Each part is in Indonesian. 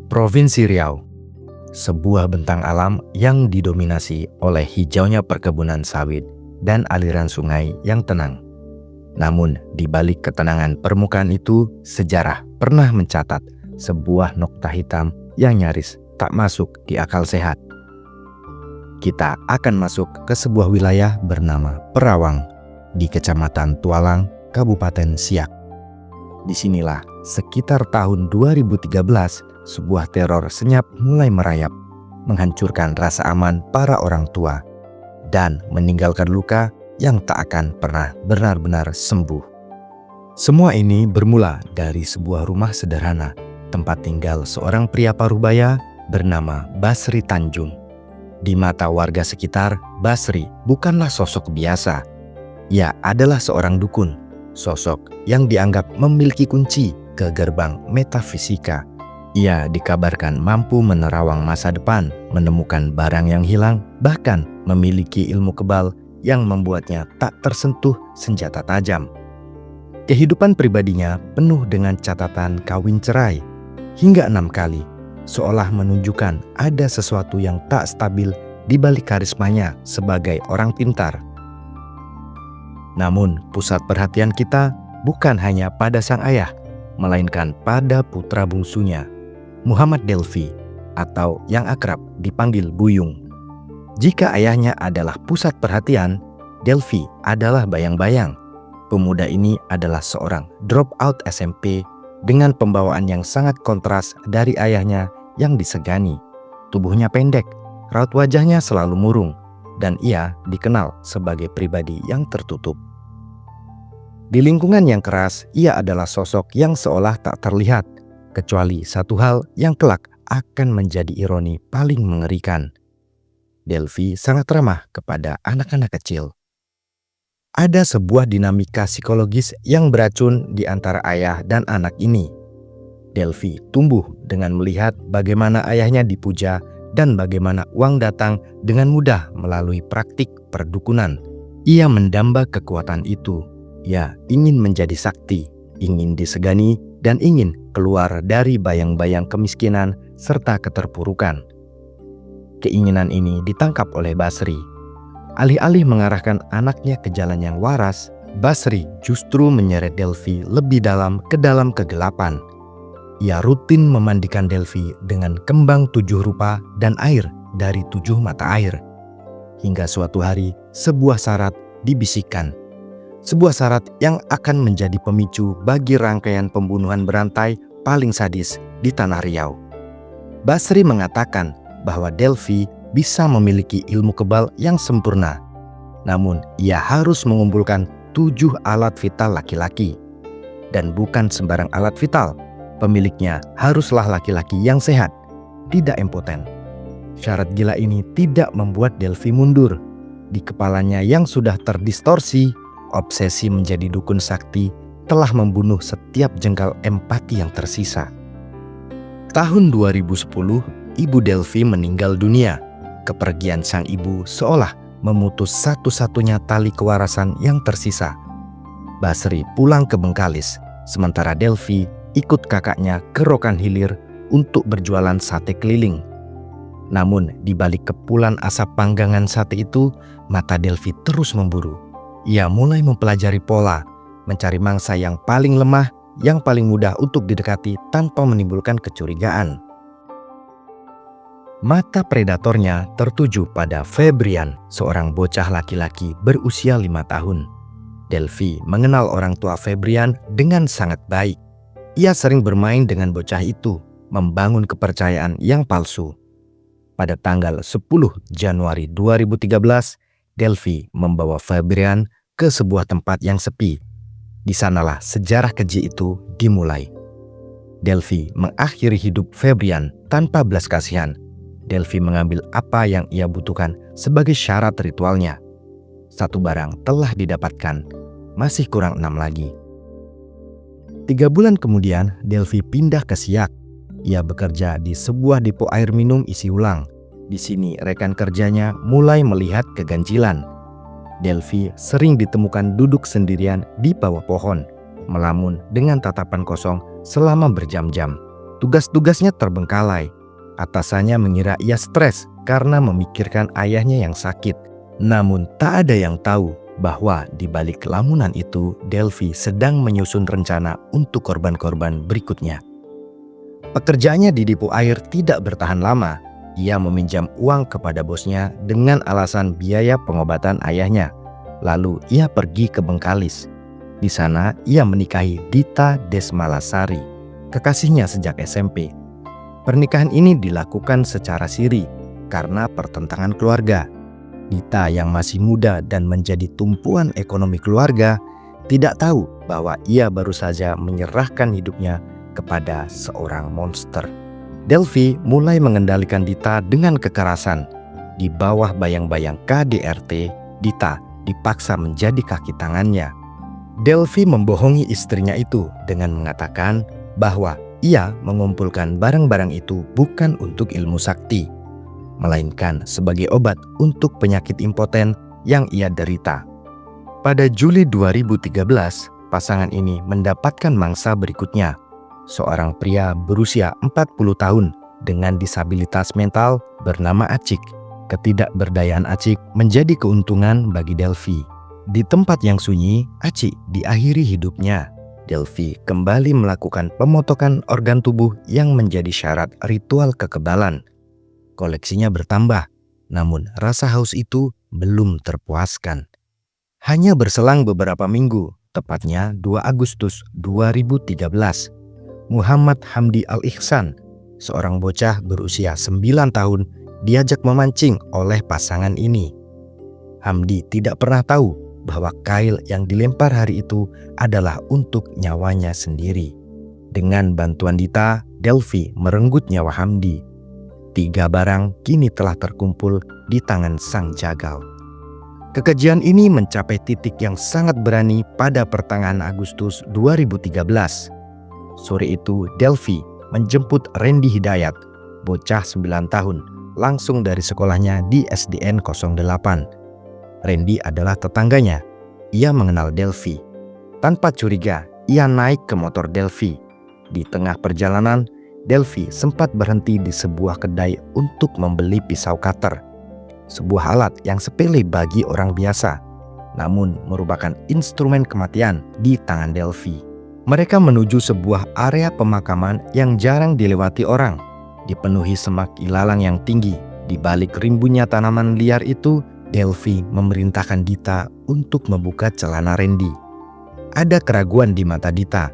Provinsi Riau, sebuah bentang alam yang didominasi oleh hijaunya perkebunan sawit dan aliran sungai yang tenang. Namun, di balik ketenangan permukaan itu, sejarah pernah mencatat sebuah nokta hitam yang nyaris tak masuk di akal sehat. Kita akan masuk ke sebuah wilayah bernama Perawang di Kecamatan Tualang, Kabupaten Siak. Disinilah sekitar tahun 2013 sebuah teror senyap mulai merayap, menghancurkan rasa aman para orang tua, dan meninggalkan luka yang tak akan pernah benar-benar sembuh. Semua ini bermula dari sebuah rumah sederhana, tempat tinggal seorang pria parubaya bernama Basri Tanjung. Di mata warga sekitar, Basri bukanlah sosok biasa. Ia adalah seorang dukun, sosok yang dianggap memiliki kunci ke gerbang metafisika. Ia dikabarkan mampu menerawang masa depan, menemukan barang yang hilang, bahkan memiliki ilmu kebal yang membuatnya tak tersentuh senjata tajam. Kehidupan pribadinya penuh dengan catatan kawin cerai hingga 6 kali, seolah menunjukkan ada sesuatu yang tak stabil di balik karismanya sebagai orang pintar. Namun, pusat perhatian kita bukan hanya pada sang ayah, melainkan pada putra bungsunya, Muhammad Delfi, atau yang akrab dipanggil Buyung. Jika ayahnya adalah pusat perhatian, Delfi adalah bayang-bayang. Pemuda ini adalah seorang dropout SMP dengan pembawaan yang sangat kontras dari ayahnya yang disegani. Tubuhnya pendek, raut wajahnya selalu murung, dan ia dikenal sebagai pribadi yang tertutup. Di lingkungan yang keras, ia adalah sosok yang seolah tak terlihat, kecuali satu hal yang kelak akan menjadi ironi paling mengerikan. Delfi sangat ramah kepada anak-anak kecil. Ada sebuah dinamika psikologis yang beracun di antara ayah dan anak ini. Delfi tumbuh dengan melihat bagaimana ayahnya dipuja dan bagaimana uang datang dengan mudah melalui praktik perdukunan. Ia mendamba kekuatan itu. Ia ingin menjadi sakti, ingin disegani, dan ingin keluar dari bayang-bayang kemiskinan serta keterpurukan. Keinginan ini ditangkap oleh Basri. Alih-alih mengarahkan anaknya ke jalan yang waras, Basri justru menyeret Delfi lebih dalam ke dalam kegelapan. Ia rutin memandikan Delfi dengan kembang 7 rupa dan air dari 7 mata air. Hingga suatu hari, sebuah syarat dibisikkan. Sebuah syarat yang akan menjadi pemicu bagi rangkaian pembunuhan berantai paling sadis di tanah Riau. Basri mengatakan bahwa Delfi bisa memiliki ilmu kebal yang sempurna. Namun, ia harus mengumpulkan 7 alat vital laki-laki. Dan bukan sembarang alat vital. Pemiliknya haruslah laki-laki yang sehat, tidak impoten. Syarat gila ini tidak membuat Delfi mundur. Di kepalanya yang sudah terdistorsi, obsesi menjadi dukun sakti telah membunuh setiap jengkal empati yang tersisa. Tahun 2010, Ibu Delfi meninggal dunia. Kepergian sang ibu seolah memutus satu-satunya tali kewarasan yang tersisa. Basri pulang ke Bengkalis, sementara Delfi ikut kakaknya ke Rokan Hilir untuk berjualan sate keliling. Namun, di balik kepulan asap panggangan sate itu, mata Delfi terus memburu. Ia mulai mempelajari pola, mencari mangsa yang paling lemah, yang paling mudah untuk didekati tanpa menimbulkan kecurigaan. Mata predatornya tertuju pada Febrian, seorang bocah laki-laki berusia 5 tahun. Delfi mengenal orang tua Febrian dengan sangat baik. Ia sering bermain dengan bocah itu, membangun kepercayaan yang palsu. Pada tanggal 10 Januari 2013, Delfi membawa Febrian ke sebuah tempat yang sepi. Di sanalah sejarah keji itu dimulai. Delfi mengakhiri hidup Febrian tanpa belas kasihan. Delfi mengambil apa yang ia butuhkan sebagai syarat ritualnya. 1 barang telah didapatkan, masih kurang 6 lagi. 3 bulan kemudian, Delfi pindah ke Siak. Ia bekerja di sebuah depo air minum isi ulang. Di sini rekan kerjanya mulai melihat keganjilan. Delfi sering ditemukan duduk sendirian di bawah pohon, melamun dengan tatapan kosong selama berjam-jam. Tugas-tugasnya terbengkalai. Atasannya mengira ia stres karena memikirkan ayahnya yang sakit. Namun tak ada yang tahu bahwa di balik lamunan itu Delphi sedang menyusun rencana untuk korban-korban berikutnya. Pekerjaannya di depo air tidak bertahan lama. Ia meminjam uang kepada bosnya dengan alasan biaya pengobatan ayahnya. Lalu ia pergi ke Bengkalis. Di sana ia menikahi Dita Desmalasari, kekasihnya sejak SMP. Pernikahan ini dilakukan secara siri karena pertentangan keluarga. Dita yang masih muda dan menjadi tumpuan ekonomi keluarga tidak tahu bahwa ia baru saja menyerahkan hidupnya kepada seorang monster. Delphi mulai mengendalikan Dita dengan kekerasan. Di bawah bayang-bayang KDRT, Dita dipaksa menjadi kaki tangannya. Delphi membohongi istrinya itu dengan mengatakan bahwa ia mengumpulkan barang-barang itu bukan untuk ilmu sakti, melainkan sebagai obat untuk penyakit impoten yang ia derita. Pada Juli 2013, pasangan ini mendapatkan mangsa berikutnya. Seorang pria berusia 40 tahun dengan disabilitas mental bernama Acik. Ketidakberdayaan Acik menjadi keuntungan bagi Delphi. Di tempat yang sunyi, Acik diakhiri hidupnya. Delphi kembali melakukan pemotongan organ tubuh yang menjadi syarat ritual kekebalan. Koleksinya bertambah, namun rasa haus itu belum terpuaskan. Hanya berselang beberapa minggu, tepatnya 2 Agustus 2013, Muhammad Hamdi Al-Ihsan, seorang bocah berusia 9 tahun, diajak memancing oleh pasangan ini. Hamdi tidak pernah tahu bahwa kail yang dilempar hari itu adalah untuk nyawanya sendiri. Dengan bantuan Dita, Delphi merenggut nyawa Hamdi. 3 barang kini telah terkumpul di tangan sang jagal. Kekejian ini mencapai titik yang sangat berani pada pertengahan Agustus 2013. Sore itu Delphi menjemput Randy Hidayat, bocah 9 tahun, langsung dari sekolahnya di SDN 08. Randy adalah tetangganya. Ia mengenal Delphi. Tanpa curiga, ia naik ke motor Delphi. Di tengah perjalanan, Delphi sempat berhenti di sebuah kedai untuk membeli pisau cutter. Sebuah alat yang sepele bagi orang biasa, namun merupakan instrumen kematian di tangan Delphi. Mereka menuju sebuah area pemakaman yang jarang dilewati orang, dipenuhi semak ilalang yang tinggi. Di balik rimbunnya tanaman liar itu, Delphi memerintahkan Dita untuk membuka celana Randy. Ada keraguan di mata Dita,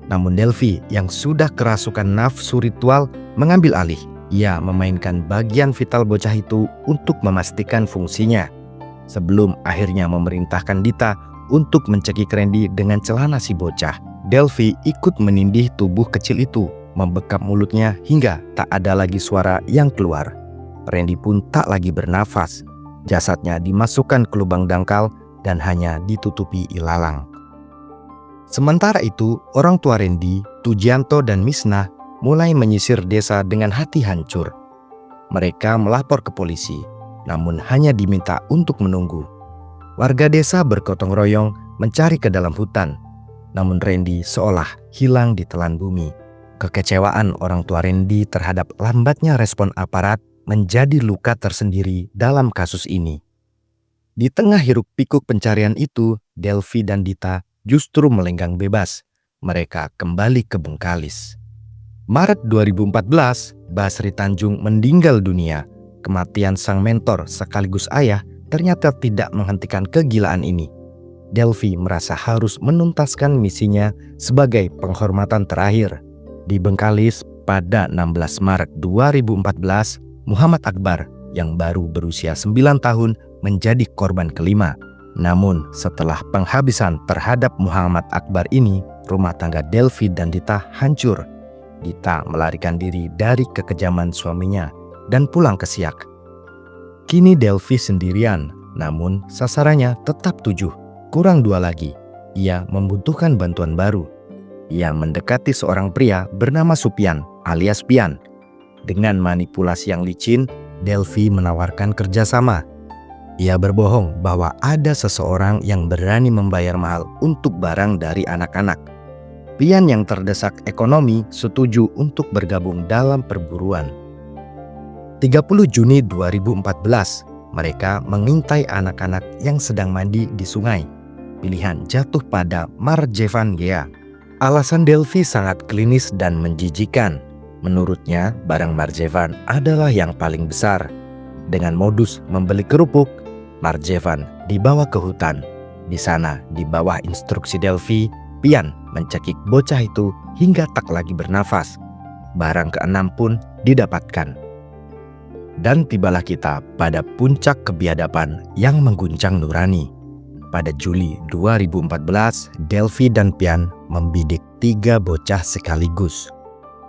namun Delphi yang sudah kerasukan nafsu ritual mengambil alih. Ia memainkan bagian vital bocah itu untuk memastikan fungsinya, sebelum akhirnya memerintahkan Dita untuk mencekik Randy dengan celana si bocah. Delphi ikut menindih tubuh kecil itu, membekap mulutnya hingga tak ada lagi suara yang keluar. Randy pun tak lagi bernafas. Jasadnya dimasukkan ke lubang dangkal dan hanya ditutupi ilalang. Sementara itu, orang tua Randy, Tujianto dan Misnah mulai menyisir desa dengan hati hancur. Mereka melapor ke polisi, namun hanya diminta untuk menunggu. Warga desa bergotong royong mencari ke dalam hutan, namun Randy seolah hilang di telan bumi. Kekecewaan orang tua Randy terhadap lambatnya respon aparat menjadi luka tersendiri dalam kasus ini. Di tengah hiruk-pikuk pencarian itu, Delphi dan Dita justru melenggang bebas. Mereka kembali ke Bengkalis. Maret 2014, Basri Tanjung meninggal dunia. Kematian sang mentor sekaligus ayah ternyata tidak menghentikan kegilaan ini. Delphi merasa harus menuntaskan misinya sebagai penghormatan terakhir. Di Bengkalis pada 16 Maret 2014, Muhammad Akbar yang baru berusia 9 tahun menjadi korban kelima. Namun setelah penghabisan terhadap Muhammad Akbar ini, rumah tangga Delphi dan Dita hancur. Dita melarikan diri dari kekejaman suaminya dan pulang ke Siak. Kini Delphi sendirian, namun sasarannya tetap 7, kurang 2 lagi. Ia membutuhkan bantuan baru. Ia mendekati seorang pria bernama Supian alias Pian. Dengan manipulasi yang licin, Delphi menawarkan kerjasama. Ia berbohong bahwa ada seseorang yang berani membayar mahal untuk barang dari anak-anak. Pian yang terdesak ekonomi setuju untuk bergabung dalam perburuan. 30 Juni 2014, mereka mengintai anak-anak yang sedang mandi di sungai. Pilihan jatuh pada Marjevan Gea. Alasan Delphi sangat klinis dan menjijikan. Menurutnya, barang Marjevan adalah yang paling besar. Dengan modus membeli kerupuk, Marjevan dibawa ke hutan. Di sana, di bawah instruksi Delphi, Pian mencekik bocah itu hingga tak lagi bernafas. Barang keenam pun didapatkan. Dan tibalah kita pada puncak kebiadaban yang mengguncang nurani. Pada Juli 2014, Delphi dan Pian membidik 3 bocah sekaligus.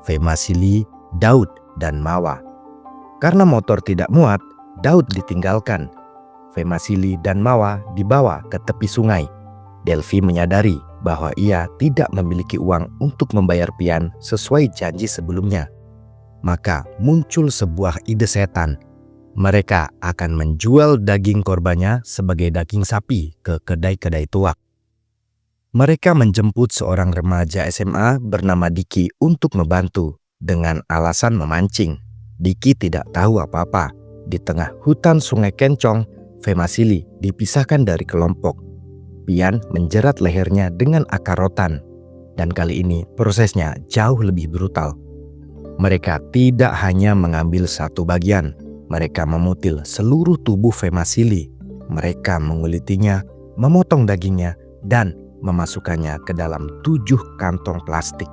Femasili, Daud, dan Mawa. Karena motor tidak muat, Daud ditinggalkan. Femasili dan Mawa dibawa ke tepi sungai. Delphi menyadari bahwa ia tidak memiliki uang untuk membayar Pian sesuai janji sebelumnya. Maka muncul sebuah ide setan. Mereka akan menjual daging korbannya sebagai daging sapi ke kedai-kedai tuak. Mereka menjemput seorang remaja SMA bernama Diki untuk membantu dengan alasan memancing. Diki tidak tahu apa-apa. Di tengah hutan Sungai Kencong, Femasili dipisahkan dari kelompok. Pian menjerat lehernya dengan akar rotan. Dan kali ini prosesnya jauh lebih brutal. Mereka tidak hanya mengambil satu bagian. Mereka memutil seluruh tubuh Femasili. Mereka mengulitinya, memotong dagingnya, dan memasukkannya ke dalam 7 kantong plastik.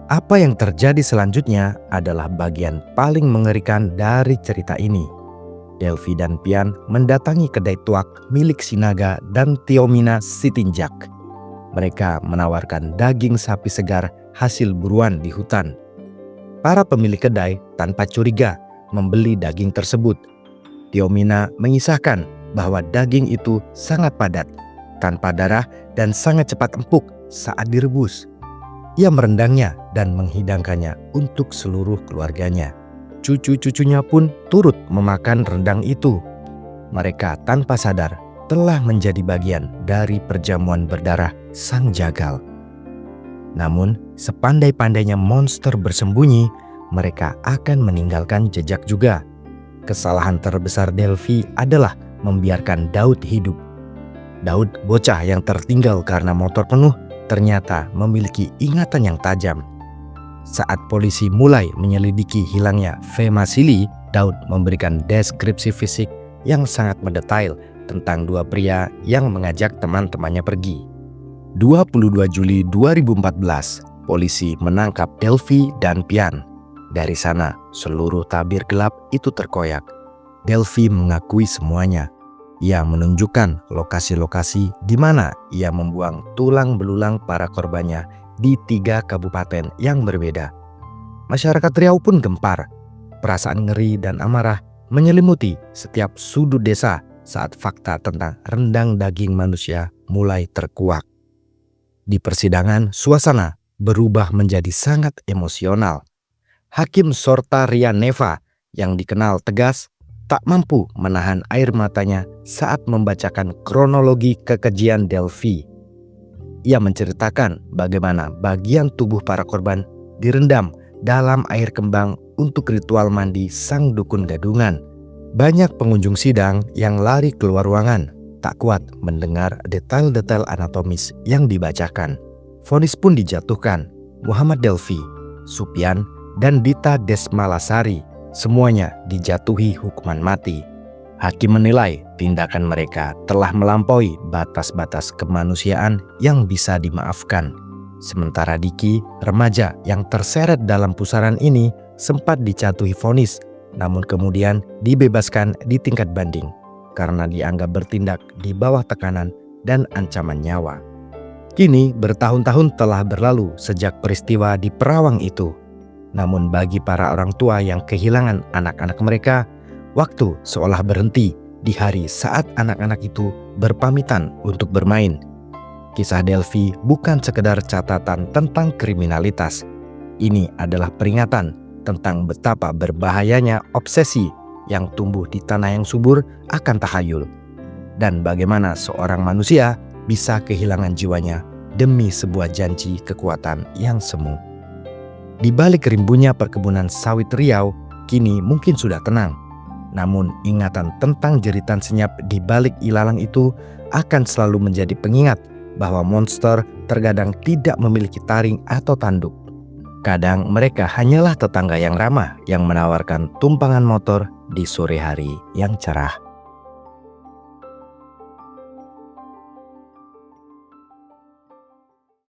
Apa yang terjadi selanjutnya adalah bagian paling mengerikan dari cerita ini. Delphi dan Pian mendatangi kedai tuak milik Sinaga dan Tiomina Sitinjak. Mereka menawarkan daging sapi segar hasil buruan di hutan. Para pemilik kedai tanpa curiga membeli daging tersebut. Tiomina mengisahkan bahwa daging itu sangat padat, tanpa darah, dan sangat cepat empuk saat direbus. Ia merendangnya dan menghidangkannya untuk seluruh keluarganya. Cucu-cucunya pun turut memakan rendang itu. Mereka tanpa sadar telah menjadi bagian dari perjamuan berdarah sang jagal. Namun, sepandai-pandainya monster bersembunyi, mereka akan meninggalkan jejak juga. Kesalahan terbesar Delphi adalah membiarkan Daud hidup. Daud, bocah yang tertinggal karena motor penuh, ternyata memiliki ingatan yang tajam. Saat polisi mulai menyelidiki hilangnya Femasili, Daud memberikan deskripsi fisik yang sangat mendetail tentang 2 pria yang mengajak teman-temannya pergi. 22 Juli 2014, polisi menangkap Delphi dan Pian. Dari sana, seluruh tabir gelap itu terkoyak. Delphi mengakui semuanya. Ia menunjukkan lokasi-lokasi di mana ia membuang tulang belulang para korbannya di 3 kabupaten yang berbeda. Masyarakat Riau pun gempar. Perasaan ngeri dan amarah menyelimuti setiap sudut desa saat fakta tentang rendang daging manusia mulai terkuak. Di persidangan, suasana berubah menjadi sangat emosional. Hakim Sorta Rianeva yang dikenal tegas tak mampu menahan air matanya saat membacakan kronologi kekejian Delphi. Ia menceritakan bagaimana bagian tubuh para korban direndam dalam air kembang untuk ritual mandi sang dukun gadungan. Banyak pengunjung sidang yang lari keluar ruangan, tak kuat mendengar detail-detail anatomis yang dibacakan. Vonis pun dijatuhkan. Muhammad Delphi, Supian, dan Dita Desmalasari semuanya dijatuhi hukuman mati. Hakim menilai tindakan mereka telah melampaui batas-batas kemanusiaan yang bisa dimaafkan. Sementara Diki, remaja yang terseret dalam pusaran ini, sempat dijatuhi vonis, namun kemudian dibebaskan di tingkat banding karena dianggap bertindak di bawah tekanan dan ancaman nyawa. Kini bertahun-tahun telah berlalu sejak peristiwa di Perawang itu. Namun bagi para orang tua yang kehilangan anak-anak mereka, waktu seolah berhenti di hari saat anak-anak itu berpamitan untuk bermain. Kisah Delphi bukan sekedar catatan tentang kriminalitas. Ini adalah peringatan tentang betapa berbahayanya obsesi yang tumbuh di tanah yang subur akan tahayul. Dan bagaimana seorang manusia bisa kehilangan jiwanya demi sebuah janji kekuatan yang semu. Di balik rimbunya perkebunan sawit Riau, kini mungkin sudah tenang. Namun ingatan tentang jeritan senyap di balik ilalang itu akan selalu menjadi pengingat bahwa monster terkadang tidak memiliki taring atau tanduk. Kadang mereka hanyalah tetangga yang ramah yang menawarkan tumpangan motor di sore hari yang cerah.